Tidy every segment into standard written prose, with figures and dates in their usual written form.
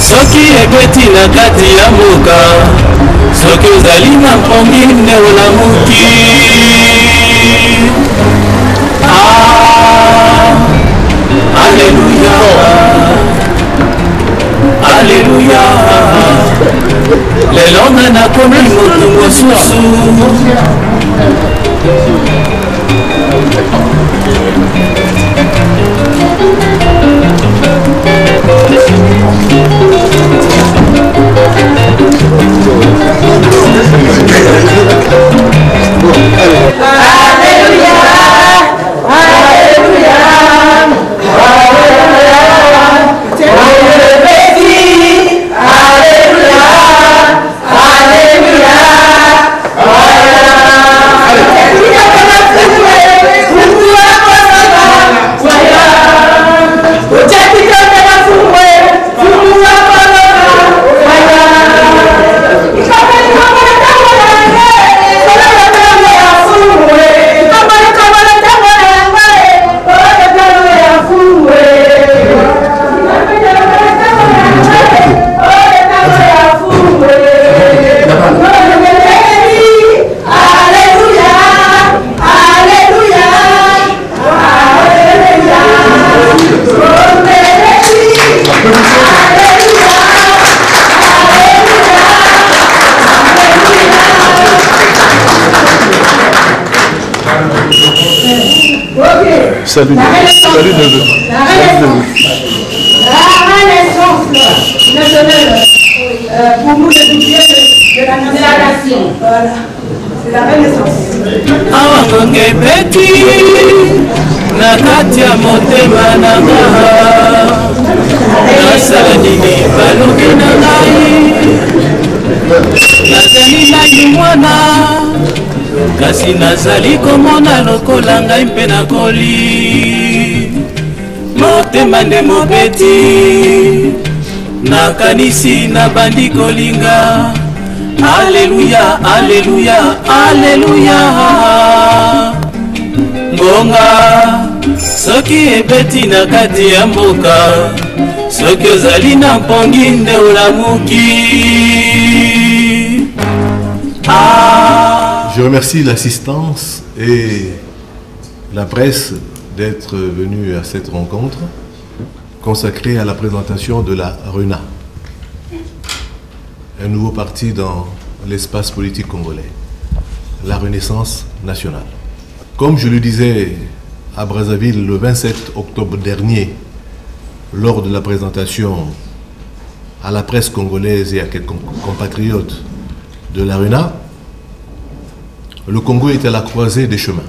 soki ebeti na kati ya mboka soki ozali na mpongi nde olamuki. Alléluia, Alléluia. Lelo na komi moto mosusu Salut, salut neveu. La renaissance nationale pour nous les ouvriers de la nation. Voilà, c'est la renaissance. awangonge beti na kati ya motema na nga nasala nini balongi na ngai nazali nai mwana kasi nazali komona lokola ngai mpe nakoli motema nde mobeti nakanisi nabandi kolinga. Alléluia, Alléluia, Alléluia. Ngonga soki ebeti na kati ya mboka soki ozali na mpongi nde olamuki. Je remercie l'assistance et la presse d'être venue à cette rencontre consacrée à la présentation de la RENA, un nouveau parti dans l'espace politique congolais, la Renaissance nationale. Comme je le disais à Brazzaville le 27 octobre dernier, lors de la présentation à la presse congolaise et à quelques compatriotes de la RENA, le Congo est à la croisée des chemins.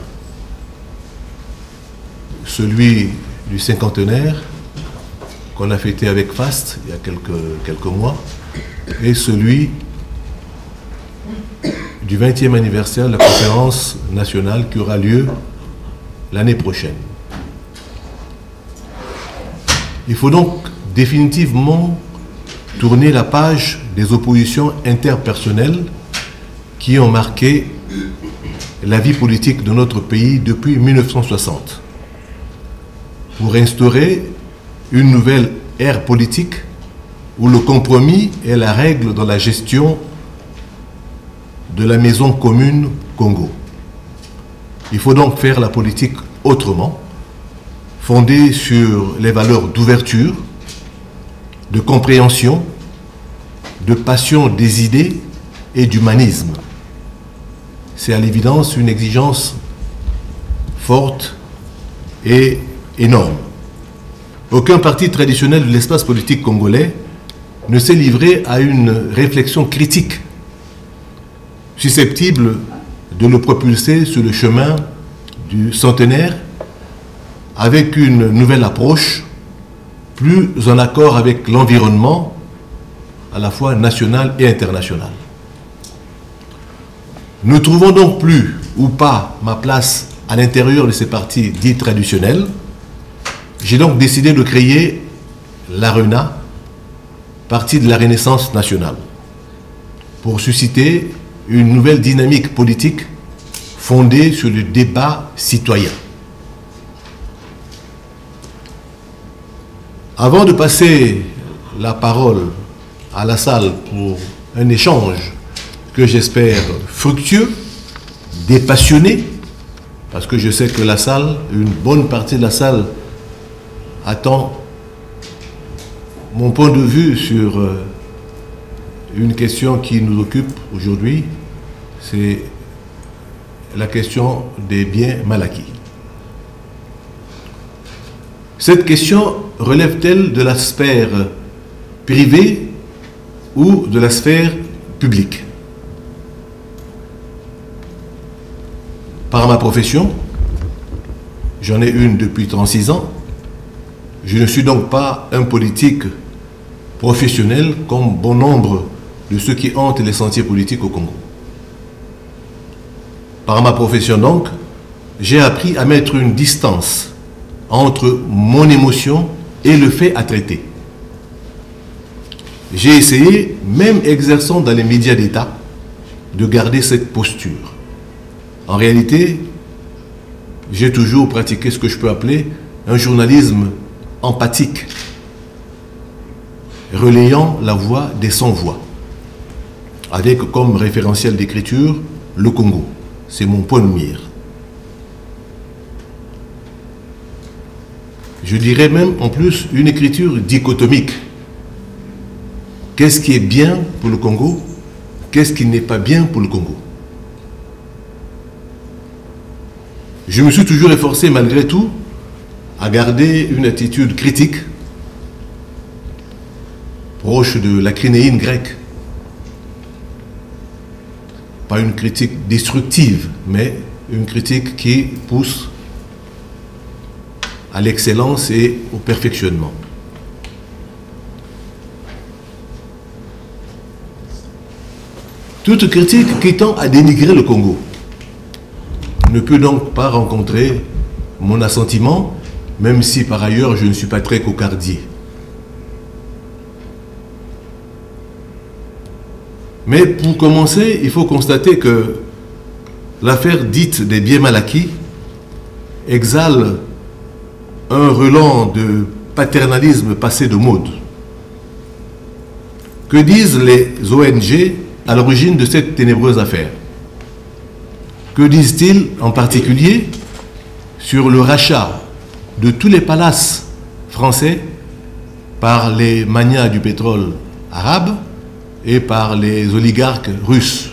Celui du cinquantenaire, qu'on a fêté avec faste il y a quelques mois, et celui du 20e anniversaire de la conférence nationale qui aura lieu l'année prochaine. Il faut donc définitivement tourner la page des oppositions interpersonnelles qui ont marqué la vie politique de notre pays depuis 1960 pour instaurer une nouvelle ère politique où le compromis est la règle dans la gestion de la maison commune Congo. Il faut donc faire la politique autrement, fondée sur les valeurs d'ouverture, de compréhension, de passion des idées et d'humanisme. C'est à l'évidence une exigence forte et énorme. Aucun parti traditionnel de l'espace politique congolais ne s'est livré à une réflexion critique susceptible de le propulser sur le chemin du centenaire avec une nouvelle approche plus en accord avec l'environnement à la fois national et international. Ne trouvant donc plus ou pas ma place à l'intérieur de ces partis dits traditionnels, j'ai donc décidé de créer la RENA, parti de la Renaissance nationale, pour susciter une nouvelle dynamique politique fondée sur le débat citoyen. Avant de passer la parole à la salle pour un échange que j'espère fructueux, dépassionné, parce que je sais que la salle, une bonne partie de la salle attend mon point de vue sur une question qui nous occupe aujourd'hui, c'est la question des biens mal acquis. Cette question relève-t-elle de la sphère privée ou de la sphère publique? Par ma profession, j'en ai une depuis 36 ans, je ne suis donc pas un politique professionnel comme bon nombre de ceux qui hantent les sentiers politiques au Congo. Par ma profession donc, j'ai appris à mettre une distance entre mon émotion et le fait à traiter. J'ai essayé, même exerçant dans les médias d'État, de garder cette posture. En réalité, j'ai toujours pratiqué ce que je peux appeler un journalisme empathique, relayant la voix des sans-voix, avec comme référentiel d'écriture le Congo. C'est mon point de mire. Je dirais même en plus une écriture dichotomique. Qu'est-ce qui est bien pour le Congo? Qu'est-ce qui n'est pas bien pour le Congo? Je me suis toujours efforcé malgré tout à garder une attitude critique proche de la crinéine grecque. Pas une critique destructive, mais une critique qui pousse à l'excellence et au perfectionnement. Toute critique qui tend à dénigrer le Congo ne peut donc pas rencontrer mon assentiment, même si par ailleurs je ne suis pas très cocardier. Mais pour commencer, il faut constater que l'affaire dite des biens mal acquis exhale un relent de paternalisme passé de mode. Que disent les ONG à l'origine de cette ténébreuse affaire? Que disent-ils en particulier sur le rachat de tous les palaces français par les magnats du pétrole arabe et par les oligarques russes?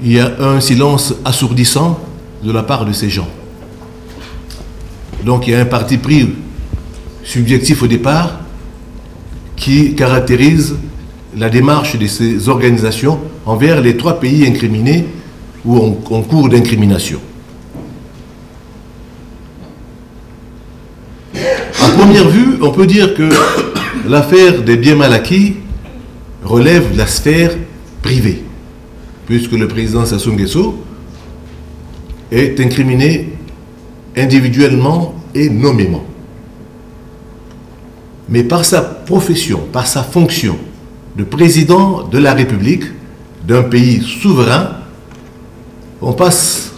Il y a un silence assourdissant de la part de ces gens. Donc il y a un parti pris subjectif au départ qui caractérise la démarche de ces organisations envers les 3 pays incriminés ou en cours d'incrimination. À première vue, on peut dire que l'affaire des biens mal acquis relève de la sphère privée, puisque le président Sassou Nguesso est incriminé individuellement et nommément. Mais par sa profession, par sa fonction de président de la République, d'un pays souverain, on passe,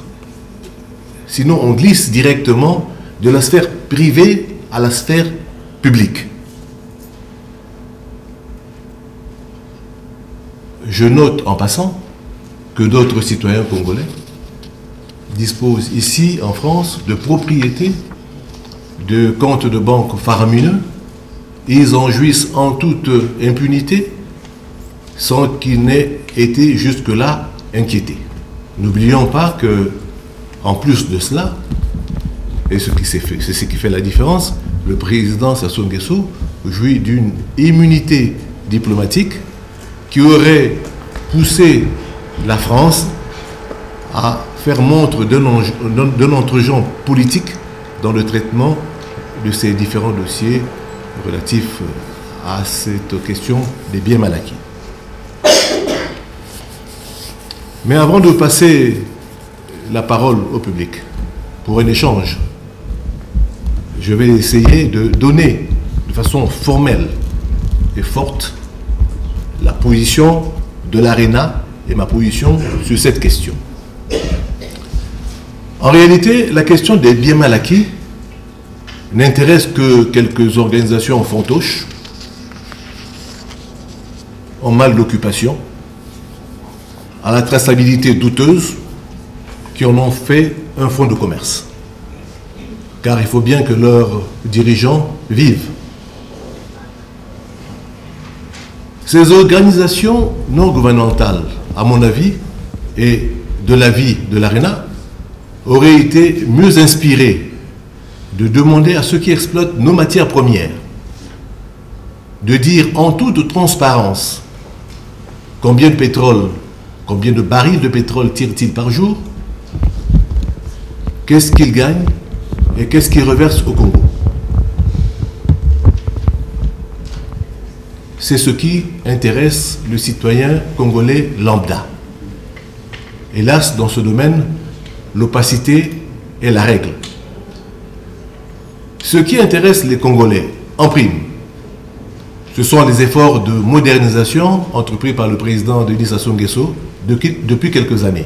sinon on glisse directement de la sphère privée à la sphère publique. Je note en passant que d'autres citoyens congolais disposent ici en France de propriétés, de comptes de banque faramineux. Ils en jouissent en toute impunité sans qu'ils n'aient été jusque-là inquiétés. N'oublions pas que, en plus de cela, et c'est ce qui fait la différence, le président Sassou Nguesso jouit d'une immunité diplomatique qui aurait poussé la France à faire montre d'un entre-gens politique dans le traitement de ces différents dossiers relatifs à cette question des biens mal acquis. Mais avant de passer la parole au public pour un échange, je vais essayer de donner de façon formelle et forte la position de l'ARENA et ma position sur cette question. En réalité, la question des biens mal acquis n'intéresse que quelques organisations fantoches en mal d'occupation, à la traçabilité douteuse, qui en ont fait un fonds de commerce. Car il faut bien que leurs dirigeants vivent. Ces organisations non gouvernementales, à mon avis, et de l'avis de l'ARENA, auraient été mieux inspirées de demander à ceux qui exploitent nos matières premières de dire en toute transparence combien de pétrole, combien de barils de pétrole tirent-ils par jour, qu'est-ce qu'ils gagnent et qu'est-ce qu'ils reversent au Congo. C'est ce qui intéresse le citoyen congolais lambda. Hélas, dans ce domaine, l'opacité est la règle. Ce qui intéresse les Congolais, en prime, ce sont les efforts de modernisation entrepris par le président Denis Sassou Nguesso depuis quelques années.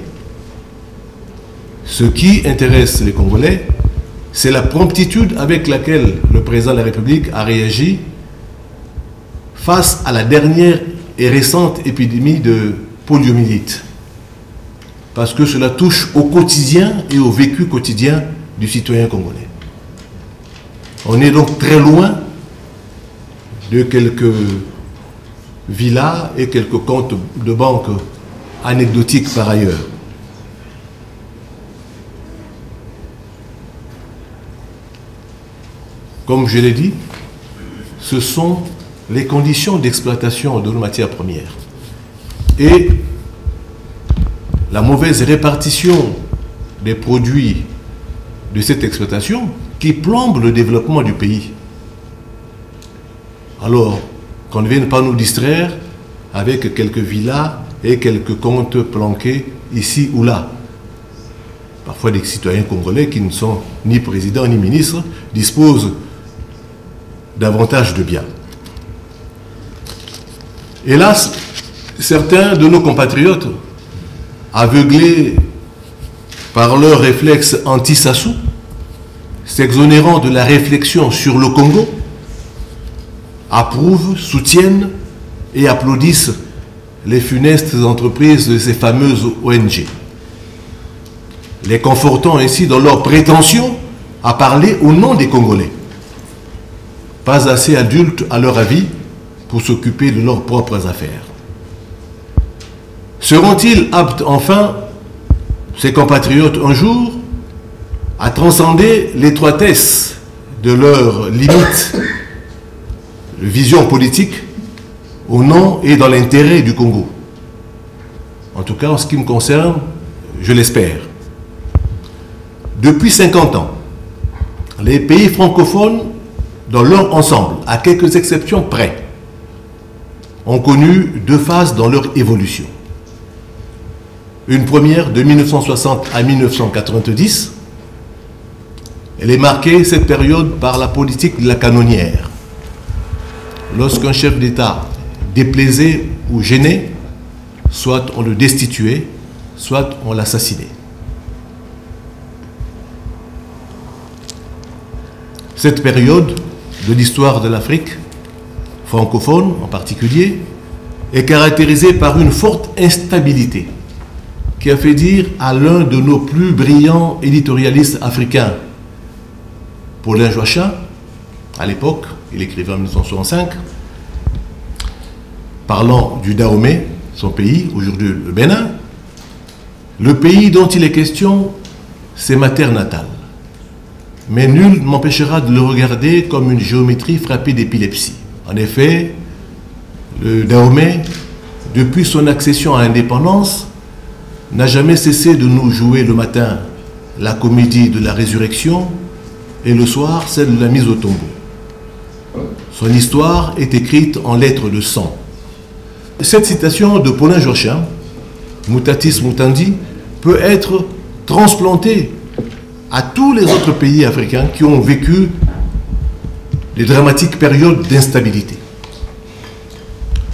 Ce qui intéresse les Congolais, c'est la promptitude avec laquelle le président de la République a réagi face à la dernière et récente épidémie de poliomyélite. Parce que cela touche au quotidien et au vécu quotidien du citoyen congolais. On est donc très loin de quelques villas et quelques comptes de banque anecdotiques par ailleurs. Comme je l'ai dit, ce sont les conditions d'exploitation de nos matières premières et la mauvaise répartition des produits de cette exploitation qui plombe le développement du pays. Alors, qu'on ne vienne pas nous distraire avec quelques villas et quelques comptes planqués ici ou là. Parfois, des citoyens congolais qui ne sont ni présidents ni ministres disposent davantage de biens. Hélas, certains de nos compatriotes, aveuglés par leur réflexe anti-Sassou, s'exonérant de la réflexion sur le Congo, approuvent, soutiennent et applaudissent les funestes entreprises de ces fameuses ONG, les confortant ainsi dans leur prétention à parler au nom des Congolais, pas assez adultes à leur avis pour s'occuper de leurs propres affaires. Seront-ils aptes enfin, ces compatriotes, un jour, à transcender l'étroitesse de leurs limites de vision politique au nom et dans l'intérêt du Congo? En tout cas, en ce qui me concerne, je l'espère. Depuis 50 ans, les pays francophones, dans leur ensemble, à quelques exceptions près, ont connu deux phases dans leur évolution. Une première de 1960 à 1990. Elle est marquée, cette période, par la politique de la canonnière. Lorsqu'un chef d'État déplaisait ou gênait, soit on le destituait, soit on l'assassinait. Cette période de l'histoire de l'Afrique, francophone en particulier, est caractérisée par une forte instabilité qui a fait dire à l'un de nos plus brillants éditorialistes africains, Paulin Joachim, à l'époque, il écrivait en 1965, parlant du Dahomey, son pays, aujourd'hui le Bénin, le pays dont il est question, c'est ma terre natale. Mais nul ne m'empêchera de le regarder comme une géométrie frappée d'épilepsie. En effet, le Dahomey, depuis son accession à l'indépendance, n'a jamais cessé de nous jouer le matin la comédie de la résurrection et le soir celle de la mise au tombeau. Son histoire est écrite en lettres de sang. Cette citation de Paulin Joachim, Mutatis mutandi, peut être transplantée à tous les autres pays africains qui ont vécu des dramatiques périodes d'instabilité.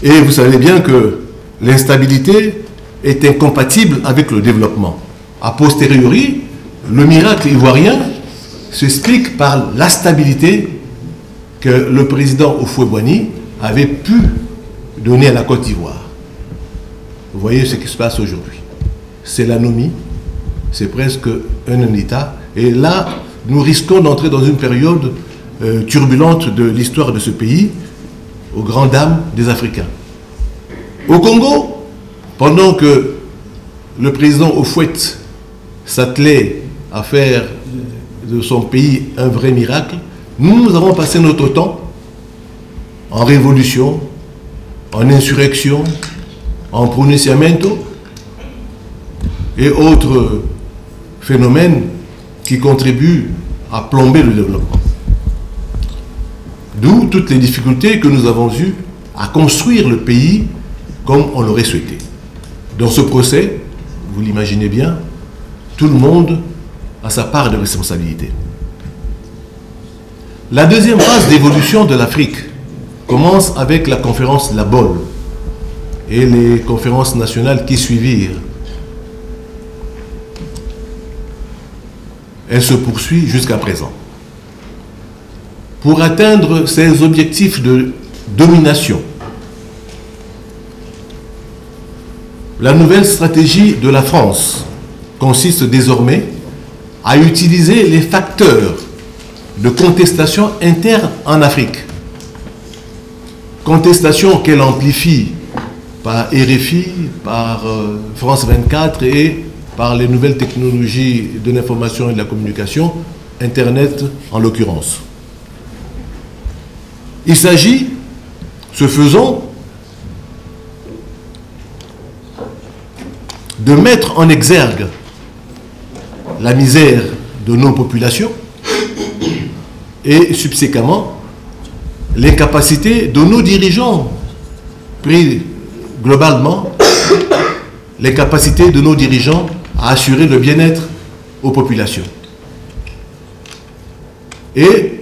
Et vous savez bien que l'instabilité est incompatible avec le développement. A posteriori, le miracle ivoirien s'explique par la stabilité que le président Houphouët-Boigny avait pu donné à la Côte d'Ivoire. Vous voyez ce qui se passe aujourd'hui. C'est l'anomie, c'est presque un État. Et là, nous risquons d'entrer dans une période turbulente de l'histoire de ce pays, aux grandes dames des Africains. Au Congo, pendant que le président Houphouët s'attelait à faire de son pays un vrai miracle, nous avons passé notre temps en révolution, en insurrection, en pronunciamento et autres phénomènes qui contribuent à plomber le développement. D'où toutes les difficultés que nous avons eues à construire le pays comme on l'aurait souhaité. Dans ce procès, vous l'imaginez bien, tout le monde a sa part de responsabilité. La deuxième phase d'évolution de l'Afrique commence avec la conférence La Bolle et les conférences nationales qui suivirent. Elle se poursuit jusqu'à présent. Pour atteindre ces objectifs de domination, la nouvelle stratégie de la France consiste désormais à utiliser les facteurs de contestation interne en Afrique. Contestation qu'elle amplifie par RFI, par France 24 et par les nouvelles technologies de l'information et de la communication, Internet en l'occurrence. Il s'agit, ce faisant, de mettre en exergue la misère de nos populations et subséquemment l'incapacité de nos dirigeants, pris globalement, l'incapacité de nos dirigeants à assurer le bien-être aux populations. Et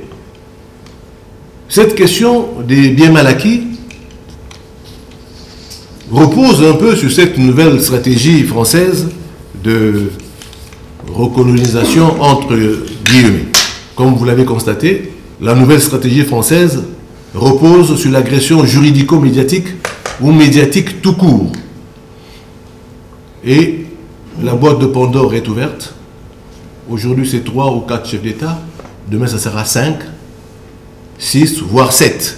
cette question des biens mal acquis repose un peu sur cette nouvelle stratégie française de recolonisation entre guillemets. Comme vous l'avez constaté, la nouvelle stratégie française repose sur l'agression juridico-médiatique ou médiatique tout court. Et la boîte de Pandore est ouverte. Aujourd'hui, c'est 3 ou 4 chefs d'État. Demain, ça sera 5, 6, voire 7.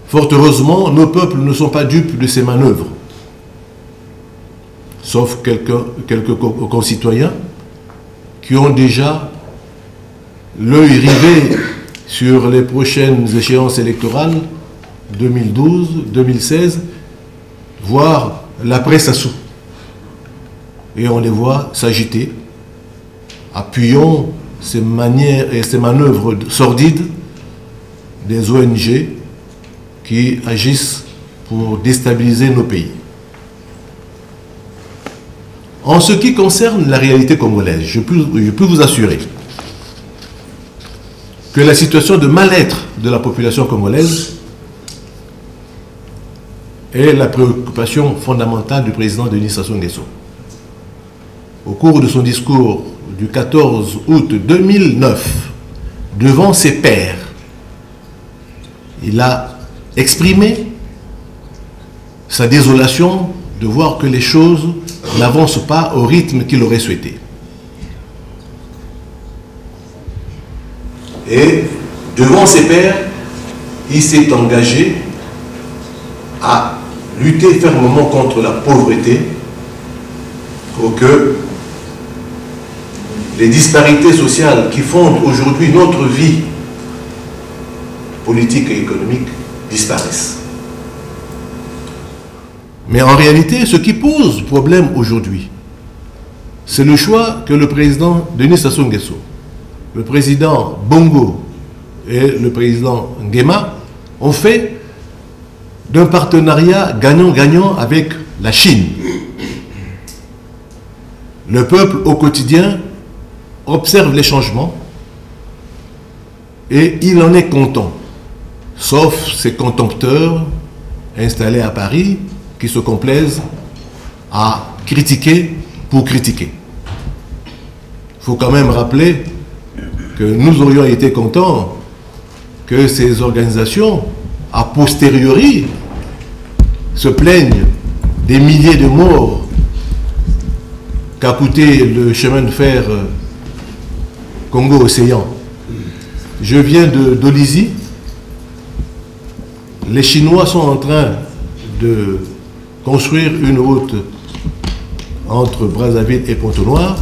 Fort heureusement, nos peuples ne sont pas dupes de ces manœuvres. Sauf quelques concitoyens qui ont déjà l'œil rivé sur les prochaines échéances électorales 2012, 2016, voire l'après-Sassou. Et on les voit s'agiter, appuyant ces manières et ces manœuvres sordides des ONG qui agissent pour déstabiliser nos pays. En ce qui concerne la réalité congolaise, je peux vous assurer que la situation de mal-être de la population congolaise est la préoccupation fondamentale du président Denis Sassou Nguesso. Au cours de son discours du 14 août 2009, devant ses pairs, il a exprimé sa désolation de voir que les choses n'avancent pas au rythme qu'il aurait souhaité. Et devant ses pairs, il s'est engagé à lutter fermement contre la pauvreté pour que les disparités sociales qui fondent aujourd'hui notre vie politique et économique disparaissent. Mais en réalité, ce qui pose problème aujourd'hui, c'est le choix que le président Denis Sassou Nguesso, le président Bongo et le président Nguema ont fait d'un partenariat gagnant-gagnant avec la Chine. Le peuple au quotidien observe les changements et il en est content, sauf ces contempteurs installés à Paris qui se complaisent à critiquer pour critiquer. Il faut quand même rappeler que nous aurions été contents que ces organisations, a posteriori, se plaignent des milliers de morts qu'a coûté le chemin de fer Congo-Océan. Je viens d'Olizy. Les Chinois sont en train de construire une route entre Brazzaville et Pointe-Noire.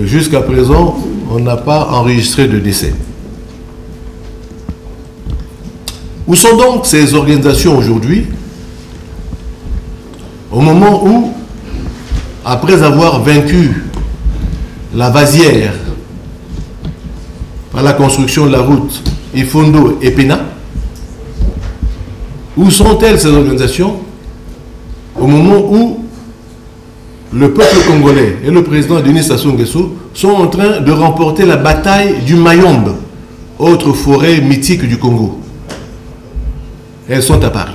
Jusqu'à présent, on n'a pas enregistré de décès. Où sont donc ces organisations aujourd'hui, au moment où, après avoir vaincu la Vasière par la construction de la route Ifondo et Pena, où sont-elles ces organisations au moment où le peuple congolais et le président Denis Sassou Nguesso sont en train de remporter la bataille du Mayombe, autre forêt mythique du Congo? Elles sont à Paris,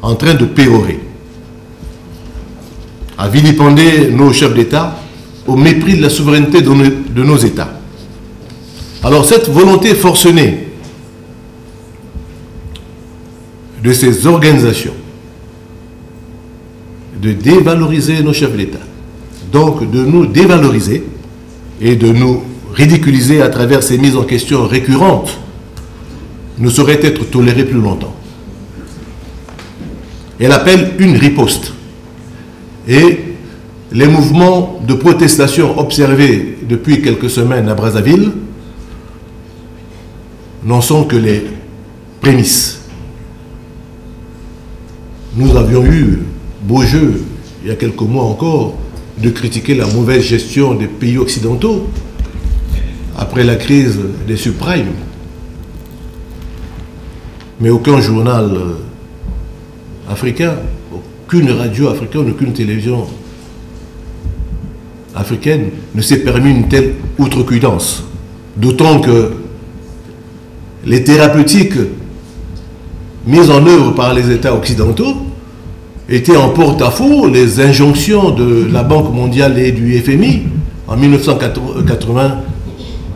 en train de pérorer, à vilipender nos chefs d'État au mépris de la souveraineté de nos États. Alors cette volonté forcenée de ces organisations de dévaloriser nos chefs d'État, donc de nous dévaloriser et de nous ridiculiser à travers ces mises en question récurrentes, ne saurait être tolérée plus longtemps. Elle appelle une riposte. Et les mouvements de protestation observés depuis quelques semaines à Brazzaville n'en sont que les prémices. Nous avions eu beau jeu, il y a quelques mois encore, de critiquer la mauvaise gestion des pays occidentaux après la crise des subprimes. Mais aucun journal africain, aucune radio africaine, aucune télévision africaine ne s'est permis une telle outrecuidance. D'autant que les thérapeutiques mises en œuvre par les États occidentaux étaient en porte-à-faux les injonctions de la Banque mondiale et du FMI en 1980,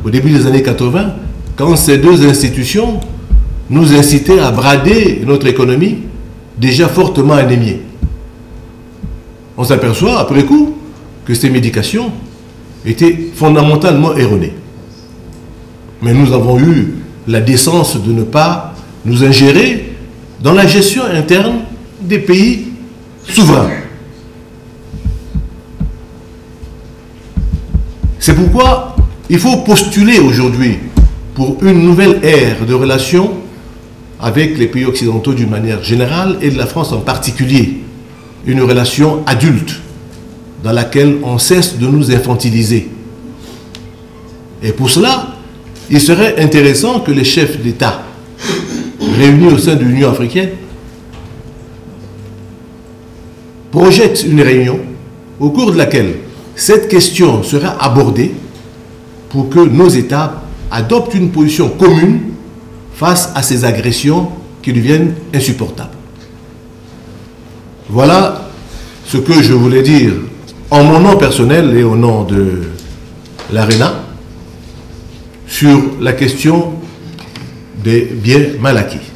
au début des années 80, quand ces deux institutions nous incitaient à brader notre économie déjà fortement anémiée. On s'aperçoit après coup que ces médications étaient fondamentalement erronées. Mais nous avons eu la décence de ne pas nous ingérer dans la gestion interne des pays souverains. C'est pourquoi il faut postuler aujourd'hui pour une nouvelle ère de relations avec les pays occidentaux d'une manière générale et de la France en particulier. Une relation adulte dans laquelle on cesse de nous infantiliser. Et pour cela, il serait intéressant que les chefs d'État réunis au sein de l'Union africaine projettent une réunion au cours de laquelle cette question sera abordée pour que nos États adoptent une position commune face à ces agressions qui deviennent insupportables. Voilà ce que je voulais dire en mon nom personnel et au nom de l'ARENA sur la question des biens mal acquis.